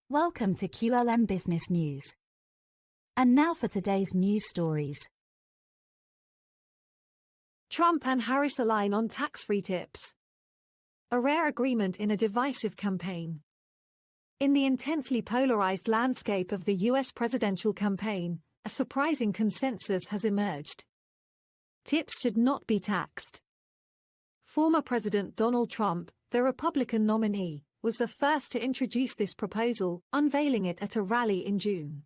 Welcome to QLM Business News. And now for today's news stories. Trump and Harris align on tax-free tips. A rare agreement in a divisive campaign. In the intensely polarized landscape of the U.S. presidential campaign, a surprising consensus has emerged. Tips should not be taxed. Former President Donald Trump, the Republican nominee, was the first to introduce this proposal, unveiling it at a rally in June.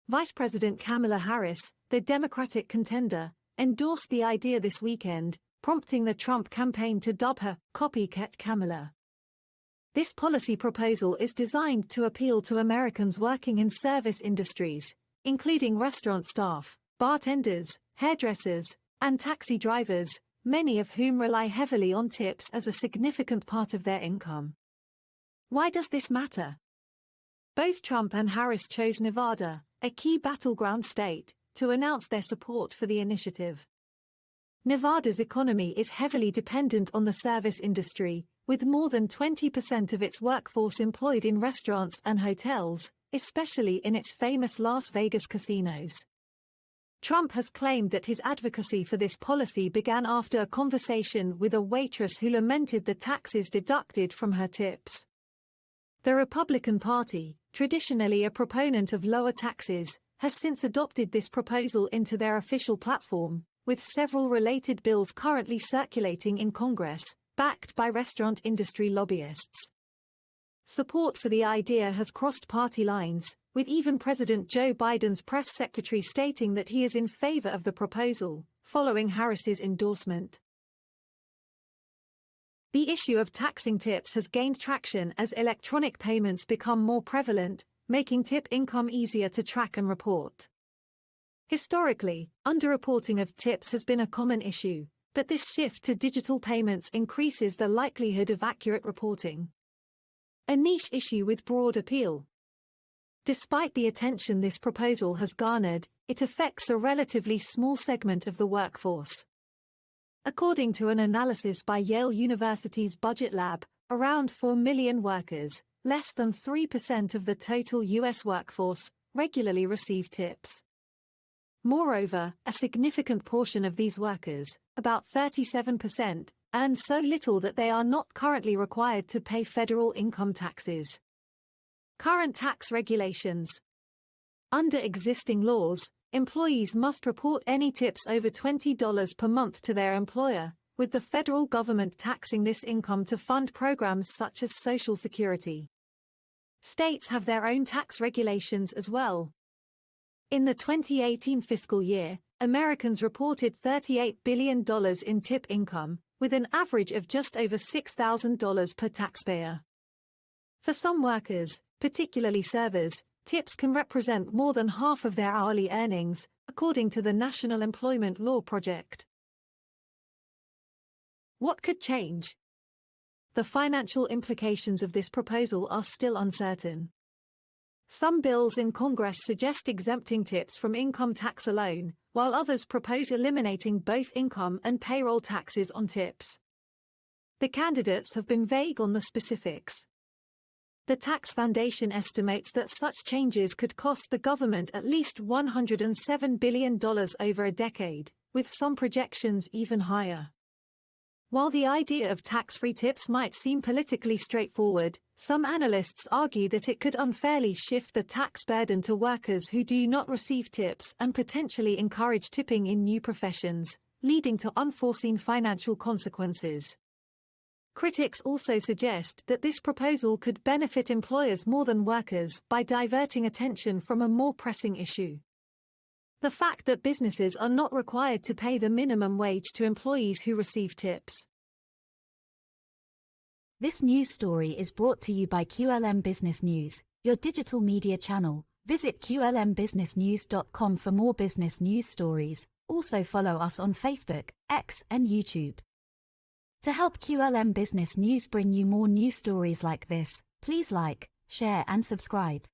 Vice President Kamala Harris, the Democratic contender, endorsed the idea this weekend, prompting the Trump campaign to dub her "Copycat Kamala." This policy proposal is designed to appeal to Americans working in service industries, including restaurant staff, bartenders, hairdressers, and taxi drivers, many of whom rely heavily on tips as a significant part of their income. Why does this matter? Both Trump and Harris chose Nevada, a key battleground state, to announce their support for the initiative. Nevada's economy is heavily dependent on the service industry, with more than 20% of its workforce employed in restaurants and hotels, especially in its famous Las Vegas casinos. Trump has claimed that his advocacy for this policy began after a conversation with a waitress who lamented the taxes deducted from her tips. The Republican Party, traditionally a proponent of lower taxes, has since adopted this proposal into their official platform, with several related bills currently circulating in Congress, backed by restaurant industry lobbyists. Support for the idea has crossed party lines, with even President Joe Biden's press secretary stating that he is in favor of the proposal, following Harris's endorsement. The issue of taxing tips has gained traction as electronic payments become more prevalent, making tip income easier to track and report. Historically, underreporting of tips has been a common issue, but this shift to digital payments increases the likelihood of accurate reporting. A niche issue with broad appeal. Despite the attention this proposal has garnered, it affects a relatively small segment of the workforce. According to an analysis by Yale University's Budget Lab, around 4 million workers, less than 3% of the total U.S. workforce, regularly receive tips. Moreover, a significant portion of these workers, about 37%, earn so little that they are not currently required to pay federal income taxes. Current tax regulations. Under existing laws, employees must report any tips over $20 per month to their employer, with the federal government taxing this income to fund programs such as Social Security. States have their own tax regulations as well. In the 2018 fiscal year, Americans reported $38 billion in tip income, with an average of just over $6,000 per taxpayer. For some workers, particularly servers, tips can represent more than half of their hourly earnings, according to the National Employment Law Project. What could change? The financial implications of this proposal are still uncertain. Some bills in Congress suggest exempting tips from income tax alone, while others propose eliminating both income and payroll taxes on tips. The candidates have been vague on the specifics. The Tax Foundation estimates that such changes could cost the government at least $107 billion over a decade, with some projections even higher. While the idea of tax-free tips might seem politically straightforward, some analysts argue that it could unfairly shift the tax burden to workers who do not receive tips and potentially encourage tipping in new professions, leading to unforeseen financial consequences. Critics also suggest that this proposal could benefit employers more than workers by diverting attention from a more pressing issue. The fact that businesses are not required to pay the minimum wage to employees who receive tips. This news story is brought to you by QLM Business News, your digital media channel. Visit qlmbusinessnews.com for more business news stories. Also follow us on Facebook, X, and YouTube. To help QLM Business News bring you more news stories like this, please like, share and subscribe.